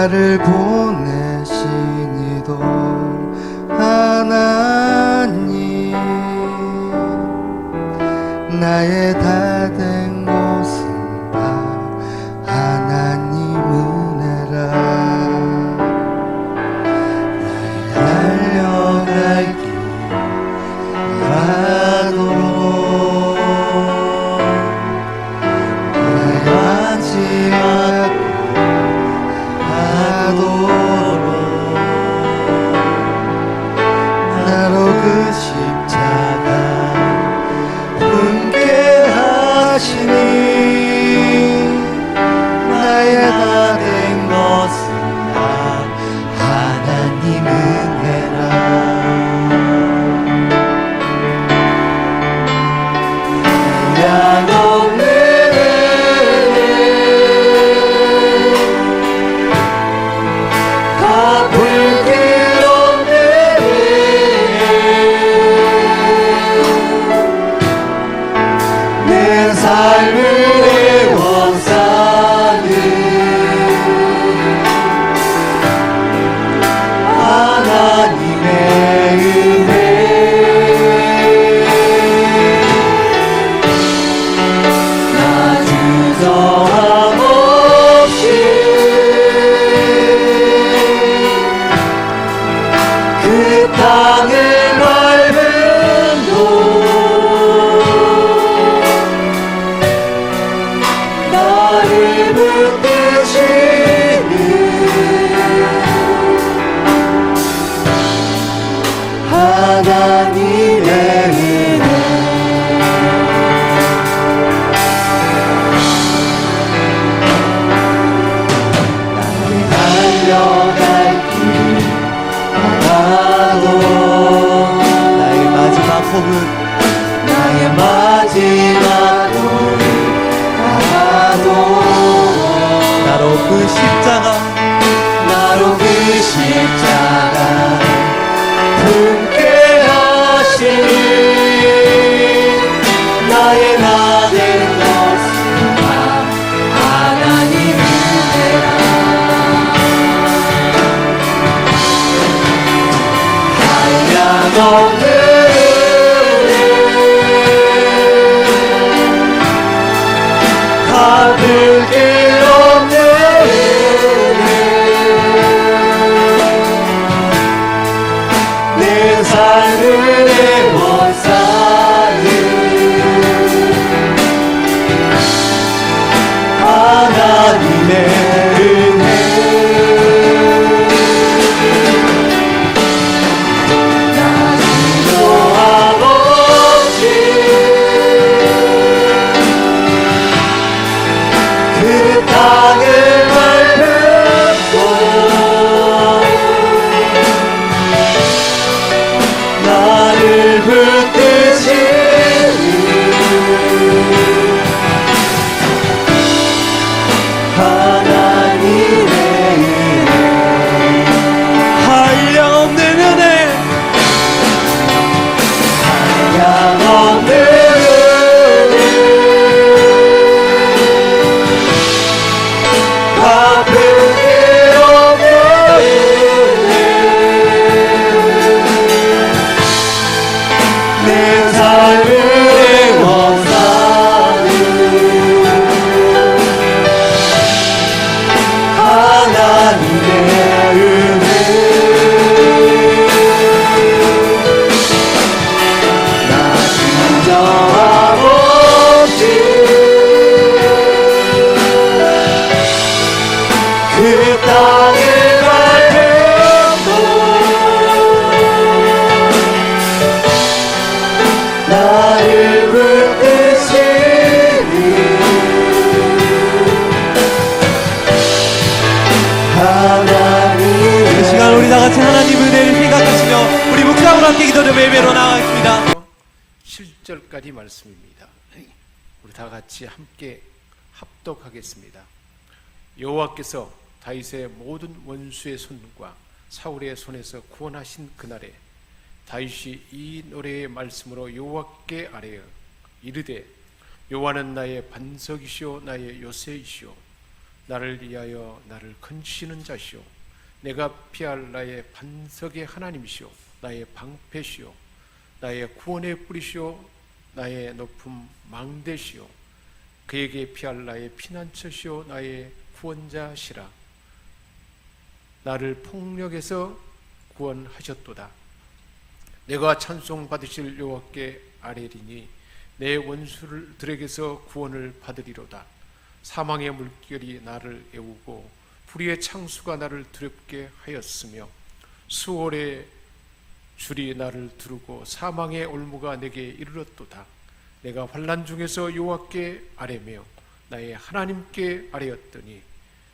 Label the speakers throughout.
Speaker 1: 나를 보내신 이도 하나님, 나의 다 된 것은 다 하나님 은혜라. 나의 달려갈 길 가도록 나의 마지막 하도록 나로 그 십자가 품게 하시니, 나의 다 된 것은 다 하나님 은혜라. 한량없는 갚을 길 없는 내 삶을 애워싸는 하나님의 은혜. 나 주저함 없이 그 땅을 밟은 곳, 나를 붙드시는 하나님의 은혜. 나의 달려갈 길 가도, 나의 마지막 호흡, 나의 마지막 호흡 가도, 나로 그 십자가, 나로 그 십자가 품게 하시니, 나의 나 된 것은 다 하나님 은혜라. 한량없는 갚을 길 없는 내 삶을 애워싸는 하나님의 은혜. 나 주저함 없이 그 땅을 밟은 곳, 나를 붙드시는 하나님의 은혜. 한량없는 은혜, 한량없는 은혜, 갚을 길 없는 은혜, 내 삶을 애워싸는 하나님의 은혜. 나 주저함 없이 그 땅을 밟은 곳, 나를 붙드시는 하나님. 이 시간 우리 다 같이 하나님 은혜를 생각하시며 우리 묵상으로 함께 기도를 예배로 나가겠습니다.
Speaker 2: 7절까지 말씀입니다. 우리 다 같이 함께 합독하겠습니다. 여호와께서 다윗의 모든 원수의 손과 사울의 손에서 구원하신 그날에 다윗이 이 노래의 말씀으로 여호와께 아뢰어 이르되 여호와는 나의 반석이시오 나의 요새이시오 나를 위하여 나를 건지시는 자시오. 내가 피할 나의 반석의 하나님이시오. 나의 방패시오. 나의 구원의 뿌리시오. 나의 높은 망대시오. 그에게 피할 나의 피난처시오. 나의 구원자시라. 나를 폭력에서 구원하셨도다. 내가 찬송 받으실 여호와께 아뢰리니 내 원수들에게서 구원을 받으리로다. 사망의 물결이 나를 애우고 불의의 창수가 나를 두렵게 하였으며 수월의 줄이 나를 두르고 사망의 올무가 내게 이르렀도다. 내가 환난 중에서 여호와께 아뢰며 나의 하나님께 아뢰었더니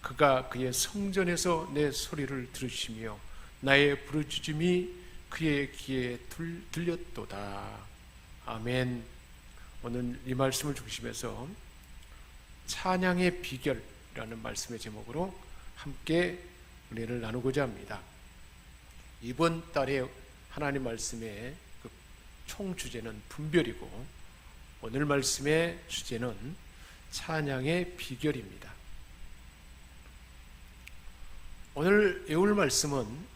Speaker 2: 그가 그의 성전에서 내 소리를 들으시며 나의 부르짖음이 그의 귀에 들렸도다. 아멘. 오늘 이 말씀을 중심해서 찬양의 비결이라는 말씀의 제목으로 함께 은혜를 나누고자 합니다. 이번 달에 하나님 말씀의 총 주제는 분별이고 오늘 말씀의 주제는 찬양의 비결입니다. 오늘 외울 말씀은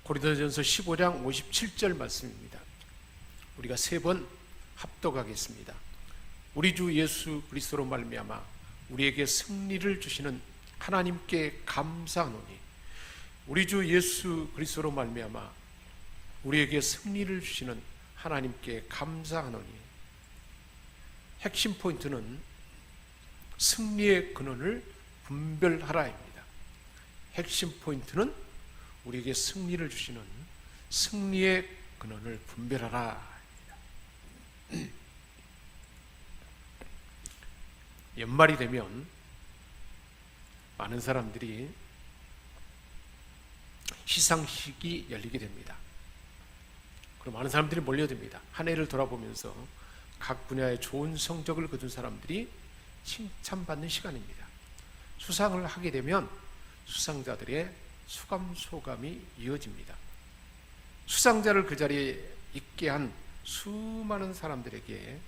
Speaker 2: 고린도전서 15장 57절 말씀입니다. 우리가 세 번 합독하겠습니다. 우리 주 예수 그리스도로 말미암아 우리에게 승리를 주시는 하나님께 감사하노니 우리 주 예수 그리스도로 말미암아 우리에게 승리를 주시는 하나님께 감사하노니 핵심 포인트는 승리의 근원을 분별하라입니다. 핵심 포인트는 우리에게 승리를 주시는 승리의 근원을 분별하라. 연말이 되면 많은 사람들이 시상식이 열리게 됩니다. 그럼 많은 사람들이 몰려듭니다. 한 해를 돌아보면서 각 분야의 좋은 성적을 거둔 사람들이 칭찬받는 시간입니다. 수상을 하게 되면 수상자들의 수감 소감이 이어집니다. 수상자를 그 자리에 있게 한 수많은 사람들에게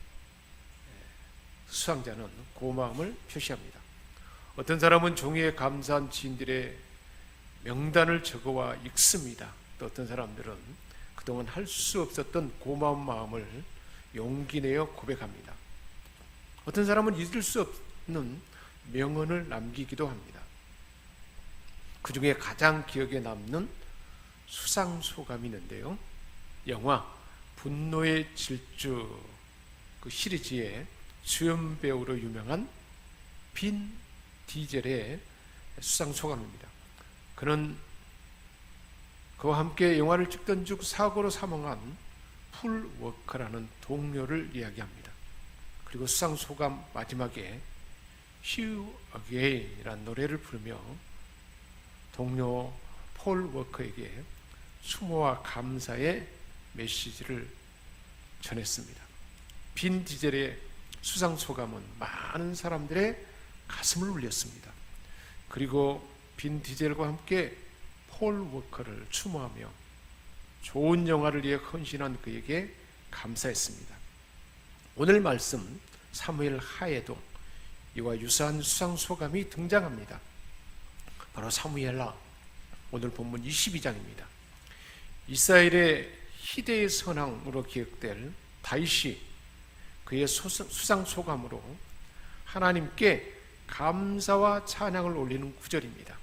Speaker 2: 수상자는 고마움을 표시합니다. 어떤 사람은 종이에 감사한 지인들의 명단을 적어와 읽습니다. 또 어떤 사람들은 그동안 할 수 없었던 고마운 마음을 용기 내어 고백합니다. 어떤 사람은 잊을 수 없는 명언을 남기기도 합니다. 그 중에 가장 기억에 남는 수상소감이 있는데요. 영화 분노의 질주 그 시리즈의 주연 배우로 유명한 빈 디젤의 수상소감입니다. 그는 그와 함께 영화를 찍던 중 사고로 사망한 풀 워커라는 동료를 이야기합니다. 그리고 수상소감 마지막에 Here Again이라는 노래를 부르며 동료 폴 워커에게 추모와 감사의 메시지를 전했습니다. 빈 디젤의 수상소감은 많은 사람들의 가슴을 울렸습니다. 그리고 빈 디젤과 함께 폴 워커를 추모하며 좋은 영화를 위해 헌신한 그에게 감사했습니다. 오늘 말씀 사무엘 하에도 이와 유사한 수상소감이 등장합니다. 바로 사무엘하 오늘 본문 22장입니다. 이스라엘의 희대의 선왕으로 기억될 다윗이 그의 수상소감으로 하나님께 감사와 찬양을 올리는 구절입니다.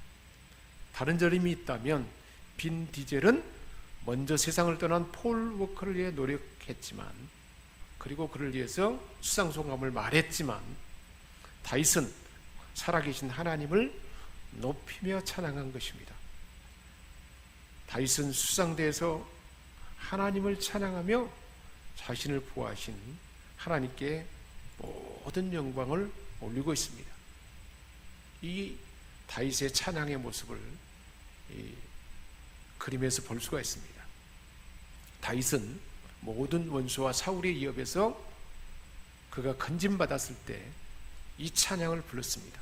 Speaker 2: 다른 점이 있다면 빈 디젤은 먼저 세상을 떠난 폴 워커를 위해 노력했지만 그리고 그를 위해서 수상소감을 말했지만 다윗은 살아계신 하나님을 높이며 찬양한 것입니다. 다윗은 수상대에서 하나님을 찬양하며 자신을 보호하신 하나님께 모든 영광을 올리고 있습니다. 이 다윗의 찬양의 모습을 이 그림에서 볼 수가 있습니다. 다윗은 모든 원수와 사울의 위협에서 그가 건진받았을 때 이 찬양을 불렀습니다.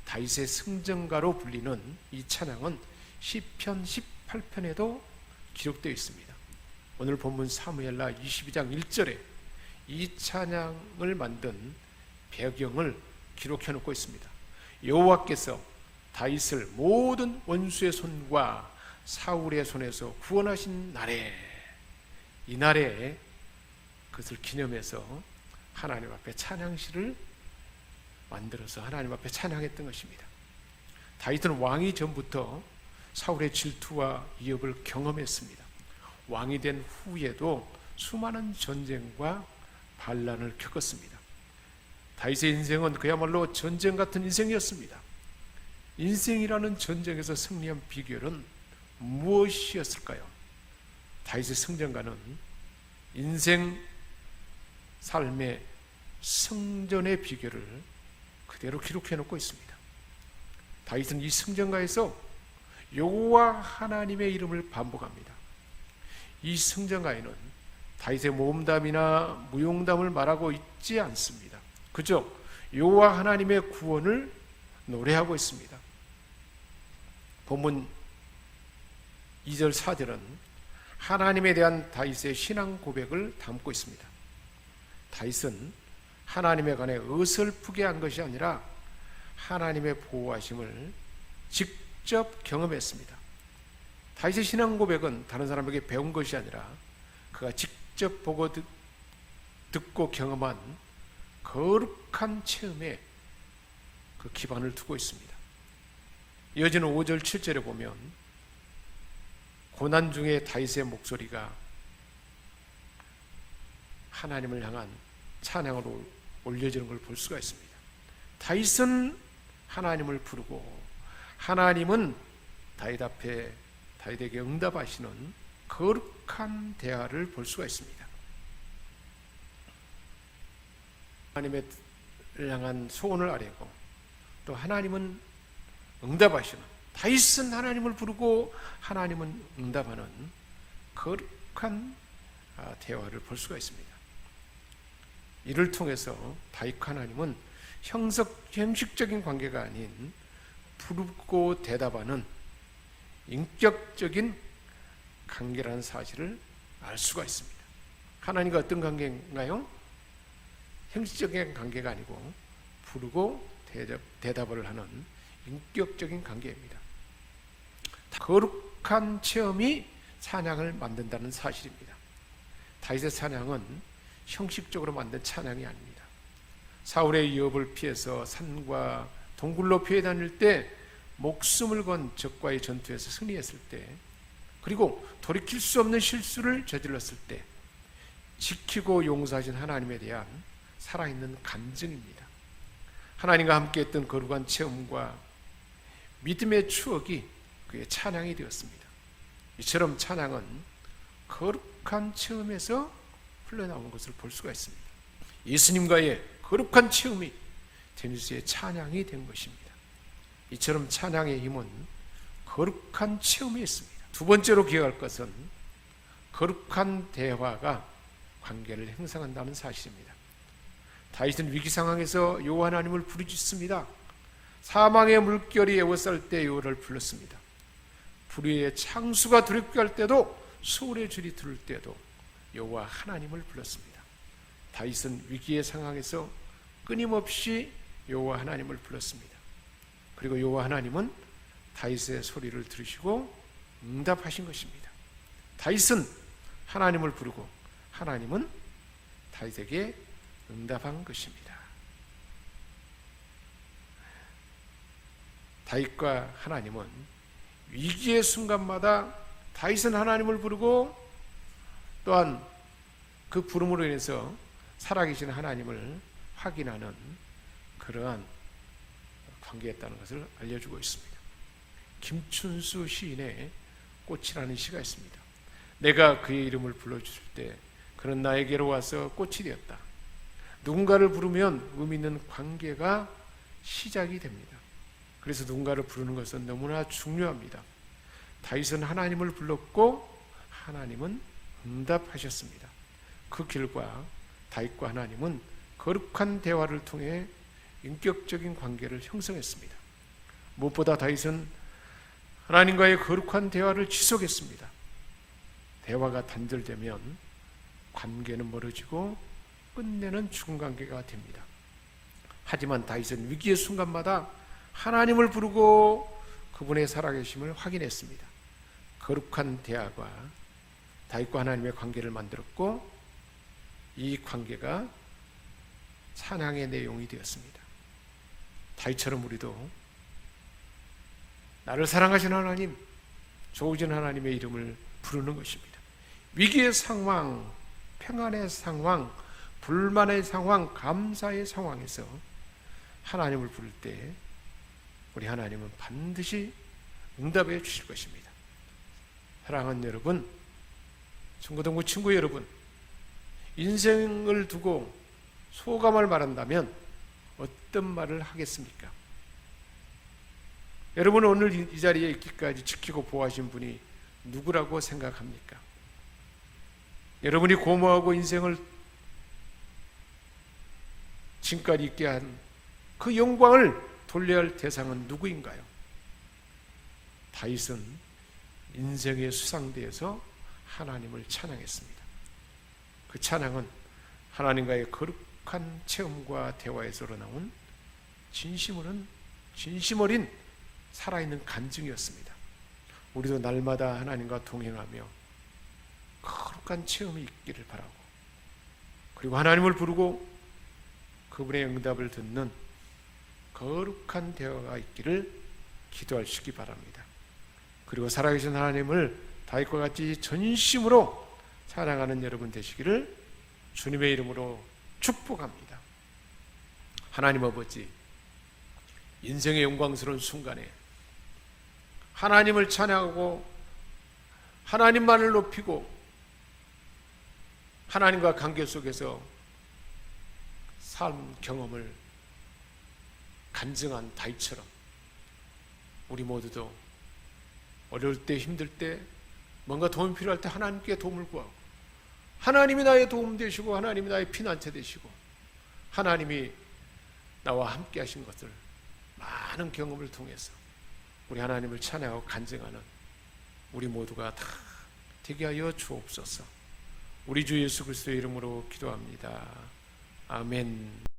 Speaker 2: 다윗의 승전가로 불리는 이 찬양은 시편 18편에도 기록되어 있습니다. 오늘 본문 사무엘하 22장 1절에 이 찬양을 만든 배경을 기록해 놓고 있습니다. 여호와께서 다윗을 모든 원수의 손과 사울의 손에서 구원하신 날에, 이 날에 그것을 기념해서 하나님 앞에 찬양시를 만들어서 하나님 앞에 찬양했던 것입니다. 다윗은 왕이 전부터 사울의 질투와 위협을 경험했습니다. 왕이 된 후에도 수많은 전쟁과 반란을 겪었습니다. 다윗의 인생은 그야말로 전쟁 같은 인생이었습니다. 인생이라는 전쟁에서 승리한 비결은 무엇이었을까요? 다윗의 승전가는 인생 삶의 승전의 비결을 그대로 기록해 놓고 있습니다. 다윗은 이 승전가에서 여호와 하나님의 이름을 반복합니다. 이 승전가에는 다윗의 모험담이나 무용담을 말하고 있지 않습니다. 그저 여호와 하나님의 구원을 노래하고 있습니다. 본문 2절 4절은 하나님에 대한 다윗의 신앙 고백을 담고 있습니다. 다윗은 하나님에 관해 어설프게 한 것이 아니라 하나님의 보호하심을 직접 경험했습니다. 다윗의 신앙 고백은 다른 사람에게 배운 것이 아니라 그가 직접 보고 듣고 경험한 거룩한 체험에 그 기반을 두고 있습니다. 이어지는 5절 7절에 보면 고난 중에 다윗의 목소리가 하나님을 향한 찬양으로 올려지는 걸 볼 수가 있습니다. 다윗은 하나님을 부르고 하나님은 다윗 앞에 다윗에게 응답하시는 거룩한 대화를 볼 수가 있습니다. 하나님을 향한 소원을 아뢰고 또 하나님은 응답하시는, 다윗은 하나님을 부르고 하나님은 응답하는 거룩한 대화를 볼 수가 있습니다. 이를 통해서 다윗과 하나님은 형식적인 관계가 아닌 부르고 대답하는 인격적인 관계라는 사실을 알 수가 있습니다. 하나님과 어떤 관계인가요? 형식적인 관계가 아니고 부르고 대답을 하는 인격적인 관계입니다. 거룩한 체험이 찬양을 만든다는 사실입니다. 다윗의 찬양은 형식적으로 만든 찬양이 아닙니다. 사울의 위협을 피해서 산과 동굴로 피해 다닐 때, 목숨을 건 적과의 전투에서 승리했을 때, 그리고 돌이킬 수 없는 실수를 저질렀을 때 지키고 용서하신 하나님에 대한 살아있는 감정입니다. 하나님과 함께했던 거룩한 체험과 믿음의 추억이 그의 찬양이 되었습니다. 이처럼 찬양은 거룩한 체험에서 흘러나오는 것을 볼 수가 있습니다. 예수님과의 거룩한 체험이 데니스의 찬양이 된 것입니다. 이처럼 찬양의 힘은 거룩한 체험이 있습니다. 두 번째로 기억할 것은 거룩한 대화가 관계를 형성한다는 사실입니다. 다윗은 위기 상황에서 여호와 하나님을 부르짖습니다. 사망의 물결이 에워쌀 때 여호와를 불렀습니다. 불의의 창수가 두렵게 할 때도, 소울의 줄이 들을 때도 여호와 하나님을 불렀습니다. 다윗은 위기의 상황에서 끊임없이 여호와 하나님을 불렀습니다. 그리고 여호와 하나님은 다윗의 소리를 들으시고 응답하신 것입니다. 다윗은 하나님을 부르고 하나님은 다윗에게 응답한 것입니다. 다윗과 하나님은 위기의 순간마다 다윗은 하나님을 부르고 또한 그 부름으로 인해서 살아계신 하나님을 확인하는 그러한 관계였다는 것을 알려주고 있습니다. 김춘수 시인의 꽃이라는 시가 있습니다. 내가 그의 이름을 불러줄 때 그는 나에게로 와서 꽃이 되었다. 누군가를 부르면 의미 있는 관계가 시작이 됩니다. 그래서 누군가를 부르는 것은 너무나 중요합니다. 다윗은 하나님을 불렀고 하나님은 응답하셨습니다. 그 결과 다윗과 하나님은 거룩한 대화를 통해 인격적인 관계를 형성했습니다. 무엇보다 다윗은 하나님과의 거룩한 대화를 지속했습니다. 대화가 단절되면 관계는 멀어지고 끝내는 죽은 관계가 됩니다. 하지만 다윗은 위기의 순간마다 하나님을 부르고 그분의 살아계심을 확인했습니다. 거룩한 대화가 다윗과 하나님의 관계를 만들었고 이 관계가 찬양의 내용이 되었습니다. 다윗처럼 우리도 나를 사랑하시는 하나님, 좋으신 하나님의 이름을 부르는 것입니다. 위기의 상황, 평안의 상황, 불만의 상황, 감사의 상황에서 하나님을 부를 때 우리 하나님은 반드시 응답해 주실 것입니다. 사랑하는 여러분, 중고등부 친구 여러분, 인생을 두고 소감을 말한다면 어떤 말을 하겠습니까? 여러분은 오늘 이 자리에 있기까지 지키고 보호하신 분이 누구라고 생각합니까? 여러분이 고마워하고 인생을 지금까지 있게 한 그 영광을 돌려야 할 대상은 누구인가요? 다윗은 인생의 수상대에서 하나님을 찬양했습니다. 그 찬양은 하나님과의 거룩한 체험과 대화에서 나온 진심 어린 살아있는 간증이었습니다. 우리도 날마다 하나님과 동행하며 거룩한 체험이 있기를 바라고, 그리고 하나님을 부르고 그분의 응답을 듣는 거룩한 대화가 있기를 기도하시기 바랍니다. 그리고 살아계신 하나님을 다윗과 같이 전심으로 사랑하는 여러분 되시기를 주님의 이름으로 축복합니다. 하나님 아버지, 인생의 영광스러운 순간에 하나님을 찬양하고 하나님만을 높이고 하나님과 관계 속에서 삶 경험을 간증한 다윗처럼 우리 모두도 어려울 때, 힘들 때, 뭔가 도움이 필요할 때 하나님께 도움을 구하고, 하나님이 나의 도움 되시고 하나님이 나의 피난처 되시고 하나님이 나와 함께 하신 것을 많은 경험을 통해서 우리 하나님을 찬양하고 간증하는 우리 모두가 다 되게 하여 주옵소서. 우리 주 예수 그리스도의 이름으로 기도합니다. 아멘.